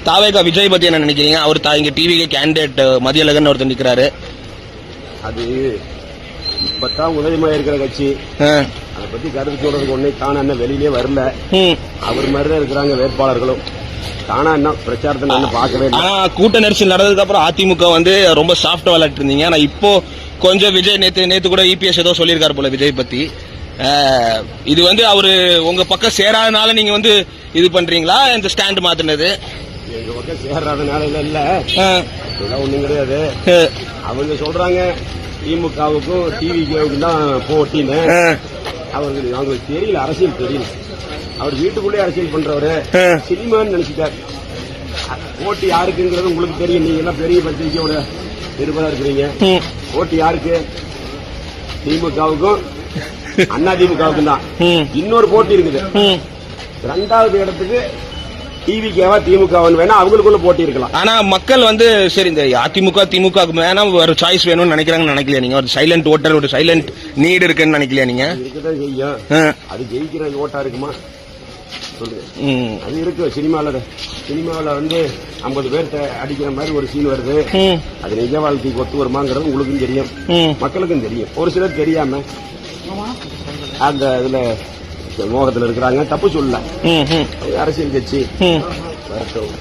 தாவேகா விஜய் பத்தி என்ன நினைக்கிறீங்க? அவர் இங்க டிவிக்கு கேண்டிடேட் மதியழகன் ஒருத்தர் நிக்கிறாரு. அது இப்பதான் உதயமா இருக்கிற கட்சி. அதை பத்தி கருத்து சொல்றதுக்கு ஒன்னே தானே என்ன வெளியிலே வரல. அவர் மாதிரிதான் இருக்கிறாங்க வேட்பாளர்களும். தானா என்ன பிரச்சாரத்தை என்ன பார்க்கவே இல்லை. ஆனா கூட்ட நெரிசல் நடந்ததுக்கு அப்புறம் அதிமுக வந்து ரொம்ப சாஃப்டா விளையாட்டு இருந்தீங்க. ஆனா இப்போ கொஞ்சம் விஜய் நேத்து கூட இபிஎஸ் ஏதோ சொல்லியிருக்காரு போல விஜய் பத்தி. இது வந்து அவரு உங்க பக்கம் சேராதனால நீங்க வந்து இது பண்றீங்களா? இந்த ஸ்டாண்ட் மாத்தினது எங்க பக்கம் சேராதனால இல்ல, இதெல்லாம் ஒண்ணும் கிடையாது. அவங்க சொல்றாங்க திமுகவுக்கும் டிவிக்கும் தான் போட்டின்னு. அவங்களுக்கு தெரியல, அரசியல் தெரியல. அவர் வீட்டுக்குள்ளே அரசியல் பண்றவரு சினிமான்னு நினைச்சிட்டார். போட்டி யாருக்குங்கிறது உங்களுக்கு தெரியும். நீங்க எல்லாம் பெரிய பத்திரிகையோட நிருபரா இருக்கிறீங்க. போட்டி யாருக்கு? திமுகவுக்கும் அண்ணா திமுகவுக்கும் தான். இன்னொரு போட்டி இருக்குது. இரண்டாவது இடத்துக்கு டிவிக்காவா திமுகவான்னு வேணா அவங்களுக்குள்ள போட்டி இருக்கலாம். ஆனா மக்கள் வந்து சரி இந்த அதிமுக திமுக வேணா ஒரு சாய்ஸ் வேணும்னு நினைக்கிறாங்கன்னு நினைக்கலையா நீங்க? ஒரு சைலண்ட் ஓட்டர், ஒரு சைலண்ட் நீடு இருக்குன்னு நினைக்கலையா நீங்க? இருக்குதான் செய்யும். அது ஜெயிக்கிற ஓட்டா இருக்குமா சொல்லுங்க. அது இருக்கு. சினிமாவில் வந்து 50 பேர்த்த அடிக்கிற மாதிரி ஒரு சீன் வருது. அது நிஜ வாழ்க்கைக்கு ஒத்து வருமாங்கிறது உங்களுக்கும் தெரியும், மக்களுக்கும் தெரியும். ஒரு சிலர் தெரியாம அந்த இதுல மோகத்துல இருக்கிறாங்க. தப்பு சொல்லல. அரசியல் கட்சி வரட்டும்.